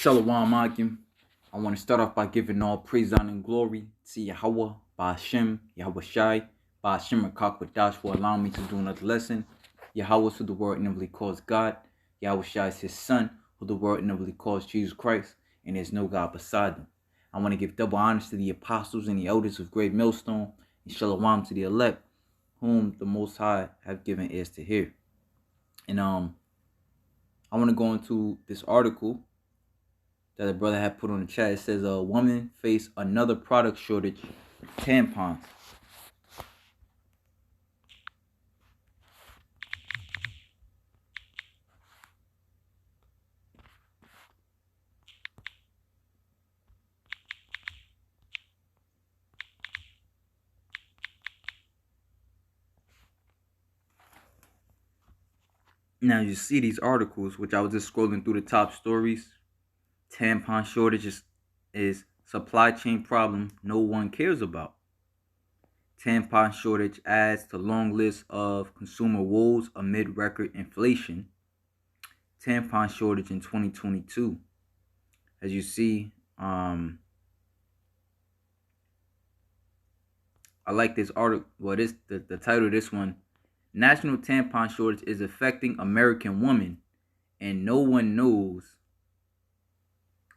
Shalom Akim. I want to start off by giving all praise, honor, and glory to Yahweh, Ba'ashem, Yahweh Shai, Ba'ashem Rakakwadash for allowing me to do another lesson. Yahweh, who the world inevitably calls God. Yahweh Shai is his son, who the world inevitably calls Jesus Christ, and there's no God beside him. I want to give double honors to the apostles and the elders of Great Millstone, and shalom to the elect, whom the Most High have given ears to hear. And I want to go into this article that a brother had put on the chat. It says a woman faced another product shortage, tampons. Now you see these articles, which I was just scrolling through the top stories. Tampon shortage is supply chain problem no one cares about. Tampon shortage adds to long list of consumer woes amid record inflation. Tampon shortage in 2022. As you see, I like this article. Well, the title of this one: National tampon shortage is affecting American women, and no one knows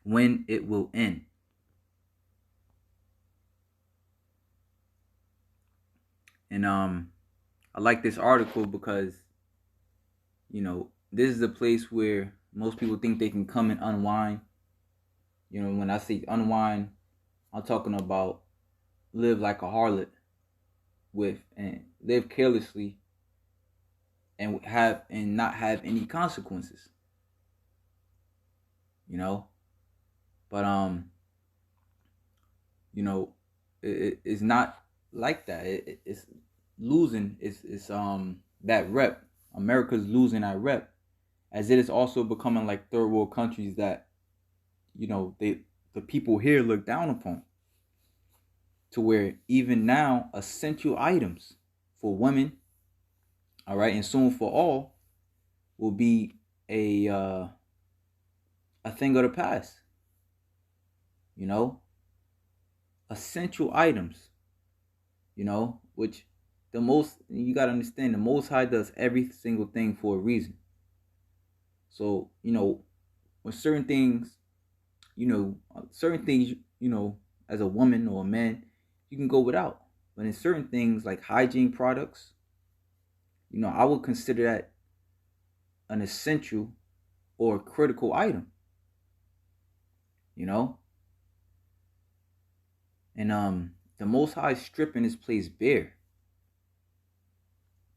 when it will end. And I like this article because, this is a place where most people think they can come and unwind. When I say unwind, I'm talking about live like a harlot and live carelessly and not have any consequences. But it's not like that. It's losing. It's that rep. America's losing that rep, as it is also becoming like third world countries that, the people here look down upon. To where even now essential items for women, all right, and soon for all, will be a thing of the past. Essential items, which you got to understand, the Most High does every single thing for a reason. So, when certain things, as a woman or a man, you can go without. But in certain things like hygiene products, I would consider that an essential or critical item. And the Most High is stripping this place bare,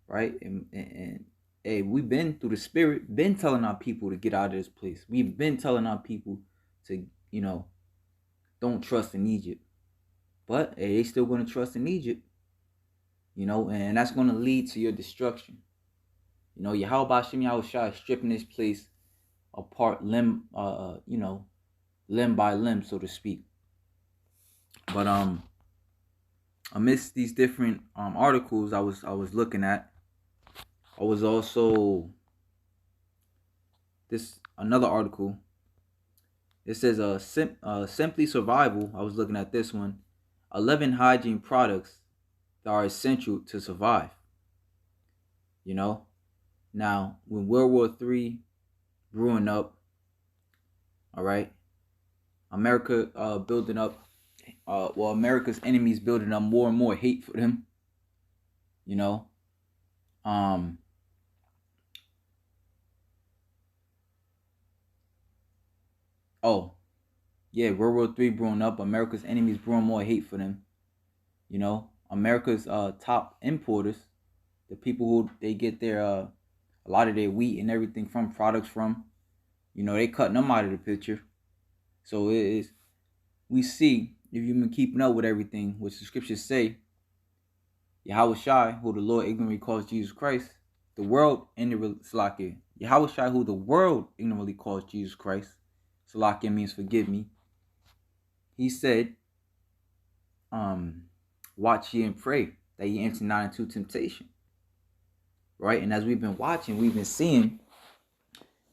right? And hey, we've been through the spirit, been telling our people to get out of this place. We've been telling our people to, don't trust in Egypt. But hey, they still going to trust in Egypt, and that's going to lead to your destruction. Yahweh Shem Yahweh Shai is stripping this place apart, limb by limb, so to speak. But amidst these different articles I was looking at, I was also another article. It says Simply Survival. I was looking at this one. 11 hygiene products that are essential to survive. Now when World War III brewing up, all right, America building up. America's enemies building up more and more hate for them. World War III brewing up. America's enemies brewing more hate for them. America's top importers, the people who they get their a lot of their wheat and everything from, products from, they cutting them out of the picture. So we see, if you've been keeping up with everything, which the scriptures say, Yahweh Shai, who the Lord ignorantly calls Jesus Christ, the world Salakia. Yahweh Shai, who the world ignorantly calls Jesus Christ, Salakia means forgive me. He said, watch ye and pray that ye enter not into temptation. Right? And as we've been watching, we've been seeing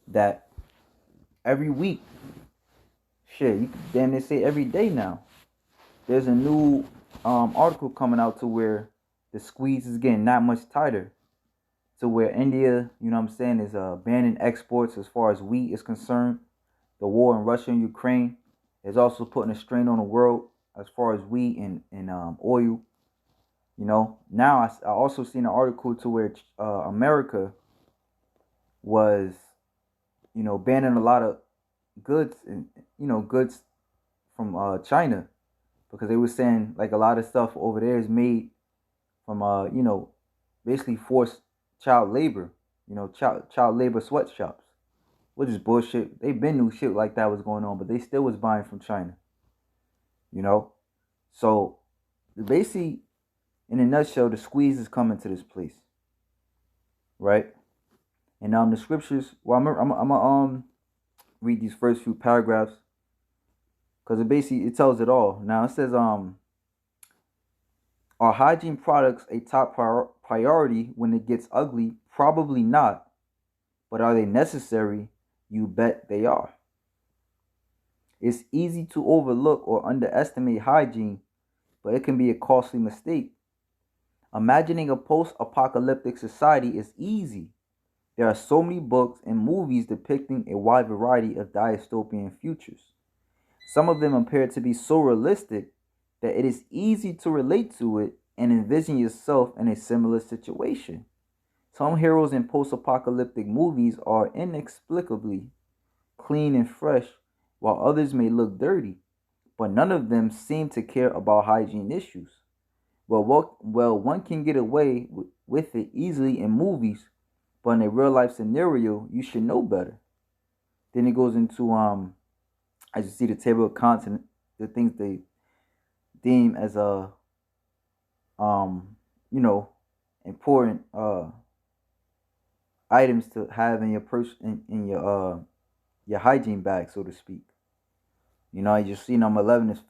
that every week shit, you can damn near say every day now. There's a new article coming out to where the squeeze is getting that much tighter. To where India, you know what I'm saying, is banning exports as far as wheat is concerned. The war in Russia and Ukraine is also putting a strain on the world as far as wheat and oil. You know, now I also seen an article to where America was, you know, banning a lot of goods and goods from China because they were saying like a lot of stuff over there is made from basically forced child labor, child labor sweatshops, which is bullshit. They been knew shit like that was going on, but they still was buying from China, you know. So basically, in a nutshell, the squeeze is coming to this place, right? And the scriptures. Well, I'm gonna read these first few paragraphs because it tells it all. Now it says are hygiene products a top priority when it gets ugly? Probably not. But are they necessary? You bet they are. It's easy to overlook or underestimate hygiene, but it can be a costly mistake. Imagining a post-apocalyptic society is easy. There are so many books and movies depicting a wide variety of dystopian futures. Some of them appear to be so realistic that it is easy to relate to it and envision yourself in a similar situation. Some heroes in post-apocalyptic movies are inexplicably clean and fresh, while others may look dirty, but none of them seem to care about hygiene issues. Well, one can get away with it easily in movies, but in a real life scenario, you should know better. Then it goes into as you see the table of contents, the things they deem as a you know important items to have in your in your hygiene bag, so to speak. You know, as you see, number 11 is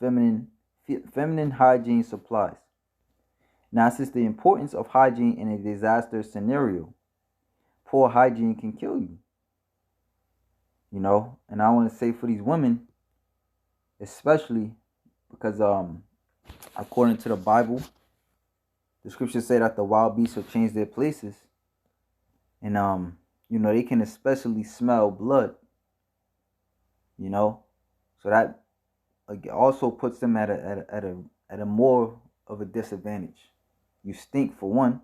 feminine hygiene supplies. Now, since the importance of hygiene in a disaster scenario, poor hygiene can kill you. You know, and I want to say for these women, especially because according to the Bible, the scriptures say that the wild beasts will change their places, and they can especially smell blood. You know, so that also puts them at a more of a disadvantage. You stink for one,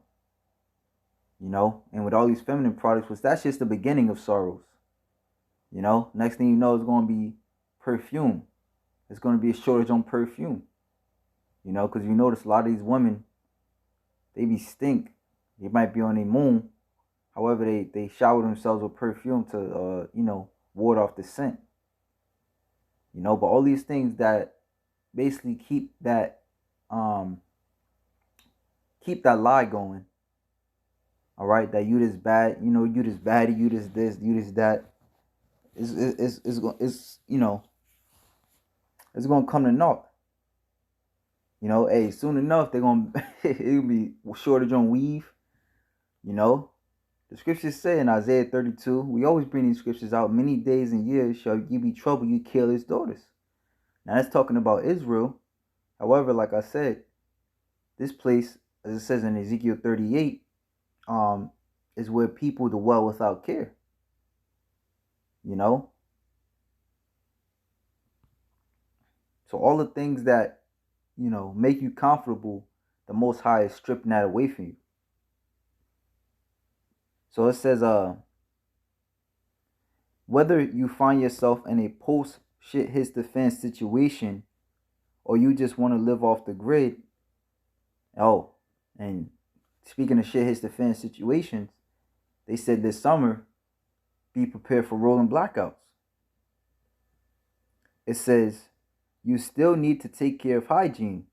and with all these feminine products, which that's just the beginning of sorrows. Next thing you know, it's going to be perfume. It's going to be a shortage on perfume. Because you notice a lot of these women, they be stink. They might be on their moon. However, they shower themselves with perfume to, ward off the scent. But all these things that basically keep that lie going. All right, that you this bad, you this baddie, you this, you this that. It's gonna come to naught. Hey, soon enough they're gonna it'll be shortage on weave. The scriptures say in Isaiah 32, we always bring these scriptures out. Many days and years shall you be troubled, you kill his daughters. Now that's talking about Israel. However, like I said, this place, as it says in Ezekiel 38, is where people dwell without care. So all the things that, make you comfortable, the Most High is stripping that away from you. So it says, whether you find yourself in a post shit hits the fan situation or you just want to live off the grid. Oh, and speaking of shit hits the fan situations, they said this summer, be prepared for rolling blackouts. It says, you still need to take care of hygiene.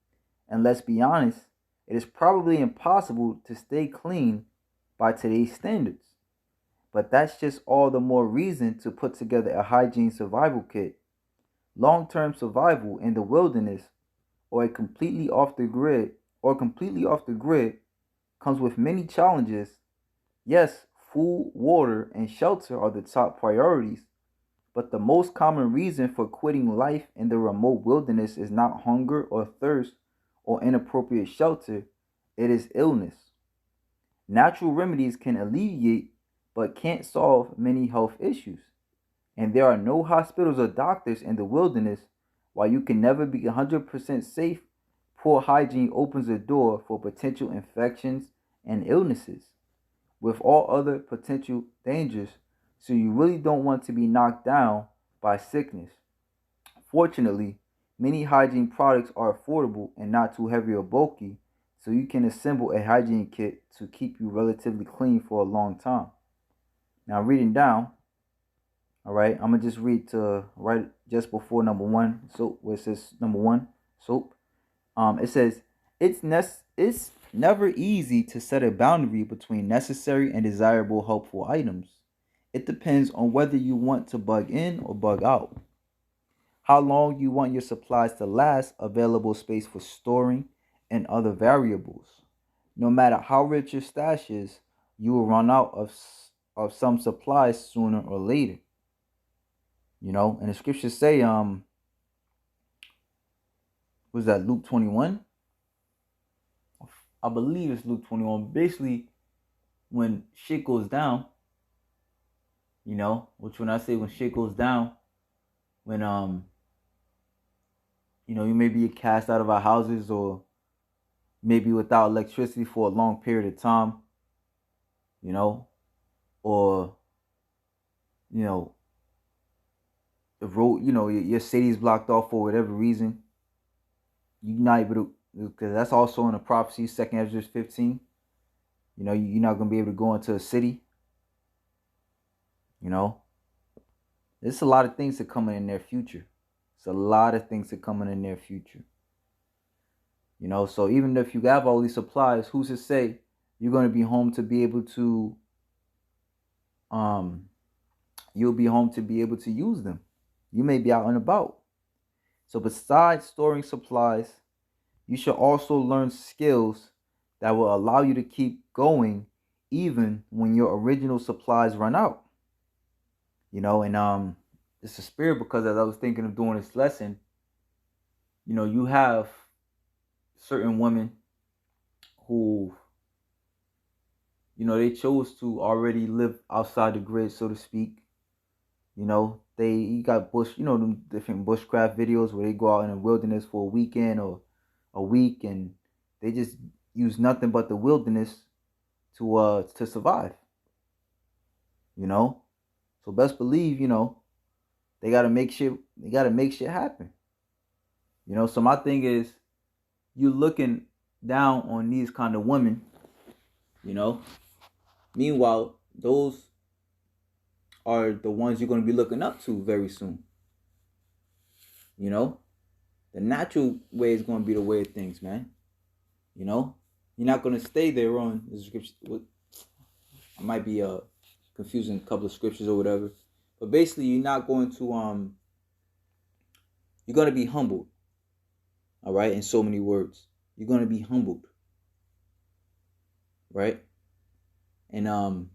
And let's be honest, it is probably impossible to stay clean by today's standards. But that's just all the more reason to put together a hygiene survival kit. Long-term survival in the wilderness or completely off the grid comes with many challenges. Yes, food, water, and shelter are the top priorities, But the most common reason for quitting life in the remote wilderness is not hunger or thirst or inappropriate shelter, it is illness. Natural remedies can alleviate but can't solve many health issues. And there are no hospitals or doctors in the wilderness. While you can never be 100% safe, poor hygiene opens the door for potential infections and illnesses, with all other potential dangers, so you really don't want to be knocked down by sickness. Fortunately, many hygiene products are affordable and not too heavy or bulky, so you can assemble a hygiene kit to keep you relatively clean for a long time. Now, reading down, all right, I'm gonna just read to right just before number one, soap, where it says number one, soap. It says it's never easy to set a boundary between necessary and desirable helpful items. It depends on whether you want to bug in or bug out, how long you want your supplies to last, available space for storing, and other variables. No matter how rich your stash is, you will run out of some supplies sooner or later. And the scriptures say, was that Luke 21? I believe it's Luke 21. Basically, when shit goes down, which when I say when shit goes down, when you may be cast out of our houses or maybe without electricity for a long period of time, or the road, your city's blocked off for whatever reason. You're not able to, because that's also in the prophecy, 2nd Ezra 15. You're not going to be able to go into a city. There's a lot of things that coming in their future. It's a lot of things that coming in their future. So even if you have all these supplies, who's to say you're going to be home to be able to, you'll be home to be able to use them. You may be out and about. So besides storing supplies, you should also learn skills that will allow you to keep going even when your original supplies run out. And it's a spirit, because as I was thinking of doing this lesson, you have certain women who, they chose to already live outside the grid, so to speak. You got them different bushcraft videos where they go out in the wilderness for a weekend or a week, and they just use nothing but the wilderness to survive. So best believe, they gotta make shit happen. So my thing is, you looking down on these kind of women, Meanwhile, those are the ones you're gonna be looking up to very soon. The natural way is gonna be the way of things, man. You're not gonna stay there on the scripture. I might be confusing a couple of scriptures or whatever, but basically, you're not going to you're gonna be humbled. All right, in so many words, you're gonna be humbled, right? And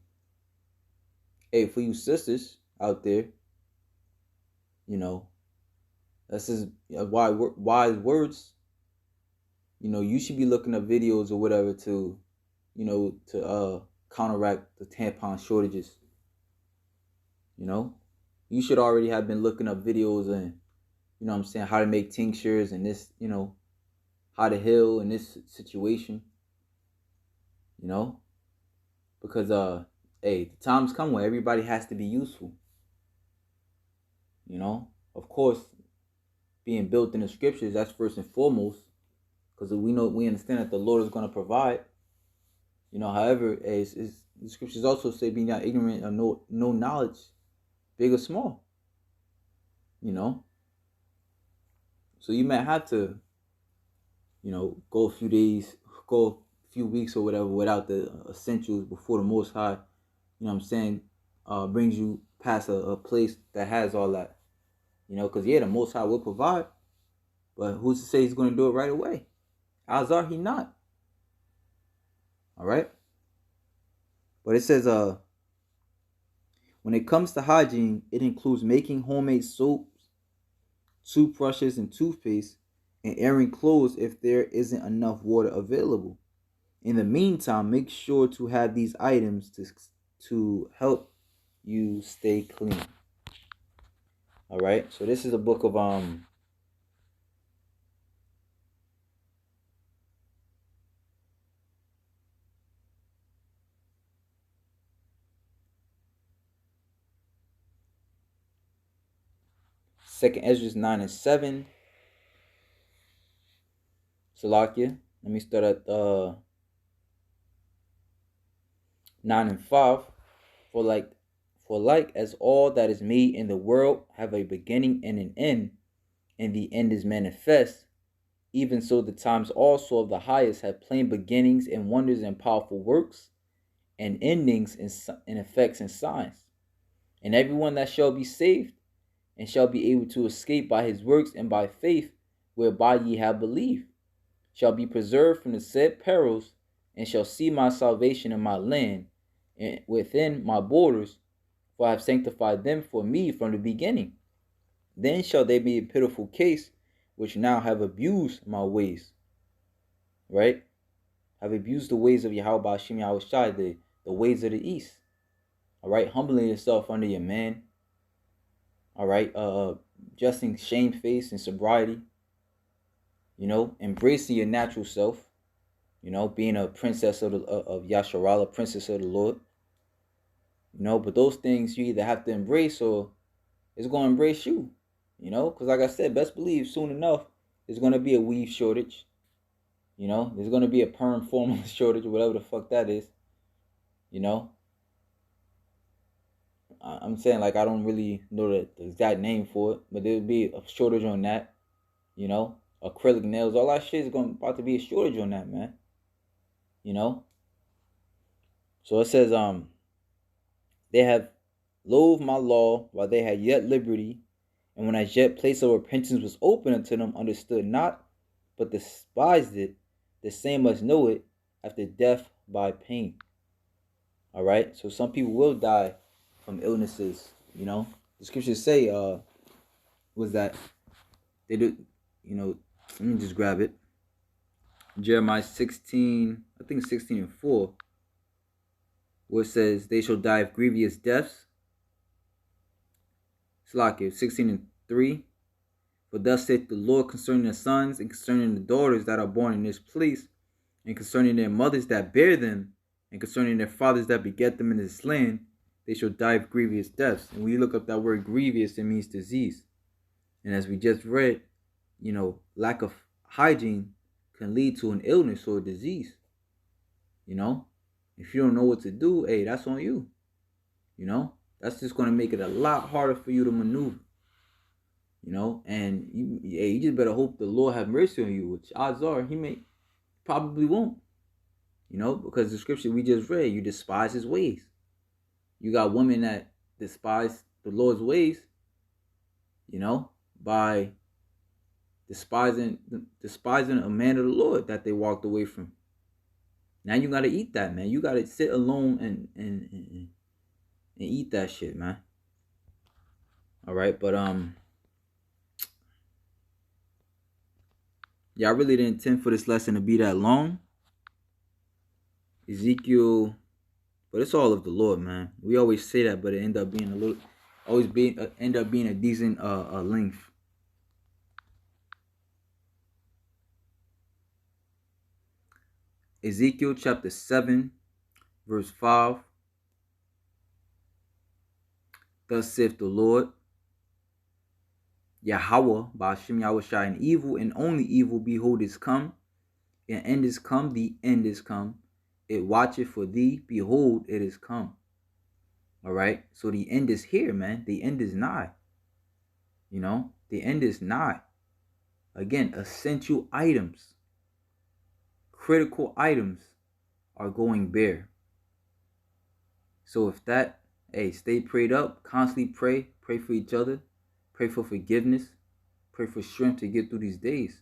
hey, for you sisters out there, that's just wise words. You should be looking up videos or whatever to counteract the tampon shortages. You should already have been looking up videos and how to make tinctures and this, how to heal in this situation. Because hey, the times come where everybody has to be useful. Of course, being built in the scriptures, that's first and foremost, because we understand that the Lord is going to provide. However, the scriptures also say, be not ignorant of no knowledge, big or small. So you might have to, go a few weeks or whatever without the essentials before the Most High, brings you past a place that has all that. Because the Most High will provide, but who's to say he's going to do it right away? Odds are he not. All right. But it says, When it comes to hygiene, it includes making homemade soaps, toothbrushes, and toothpaste, and airing clothes if there isn't enough water available. In the meantime, make sure to have these items to help you stay clean. All right. So this is a book of 2nd Ezra 9 and 7. Salakia. Let me start at 9 and 5. For like as all that is made in the world have a beginning and an end, and the end is manifest, even so the times also of the highest have plain beginnings and wonders and powerful works, and endings and effects and signs. And everyone that shall be saved and shall be able to escape by his works and by faith whereby ye have believed, shall be preserved from the said perils, and shall see my salvation in my land and within my borders, for I have sanctified them for me from the beginning. Then shall they be a pitiful case, which now have abused my ways, right? Have abused the ways of Yahweh Ba'ashim Yahweh Shai, the ways of the east, all right? Humbling yourself under your man, all right? Adjusting shamefaced and sobriety, embracing your natural self, being a princess of Yasharala, princess of the Lord, but those things you either have to embrace or it's going to embrace you, because like I said, best believe soon enough there's going to be a weave shortage, there's going to be a perm formula shortage or whatever the fuck that is, I'm saying, like, I don't really know the exact name for it, but there'll be a shortage on that, acrylic nails, all that shit is about to be a shortage on that, man, so it says, they have loathed my law while they had yet liberty, and when as yet place of repentance was open unto them, understood not, but despised it, the same must know it after death by pain. All right, so some people will die from illnesses. The scriptures say, was that they do, let me just grab it. Jeremiah 16, I think 16:4, where it says, they shall die of grievous deaths. Slack 16:3. For thus saith the Lord concerning the sons and concerning the daughters that are born in this place, and concerning their mothers that bear them, and concerning their fathers that beget them in this land, they shall die of grievous deaths. And when you look up that word grievous, it means disease. And as we just read, lack of hygiene can lead to an illness or a disease. If you don't know what to do, hey, that's on you. That's just going to make it a lot harder for you to maneuver. And you just better hope the Lord have mercy on you, which odds are he probably won't. Because the scripture we just read, you despise his ways. You got women that despise the Lord's ways, by despising a man of the Lord that they walked away from. Now you gotta eat that, man. You gotta sit alone and eat that shit, man. All right, but yeah, I really didn't intend for this lesson to be that long. Ezekiel, but it's all of the Lord, man. We always say that, but it end up being a decent length. Ezekiel chapter 7, verse 5. Thus saith the Lord, Yahweh, Ba'ashim Yahweh Shai, and evil and only evil, behold, is come. An end is come, the end is come. It watcheth for thee, behold, it is come. All right, so the end is here, man. The end is nigh. The end is nigh. Again, essential items, critical items are going bare. So if that, hey, stay prayed up, constantly pray for each other, pray for forgiveness, pray for strength to get through these days,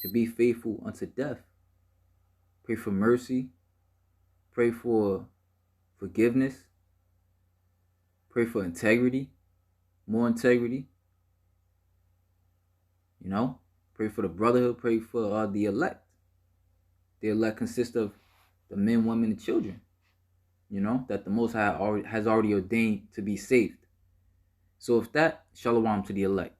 to be faithful unto death. Pray for mercy, pray for forgiveness, Pray for integrity, more integrity. You know, pray for the brotherhood. Pray for the elect. The elect consists of the men, women, and children. You know, that the Most High has already ordained to be saved. So if that, shalom to the elect.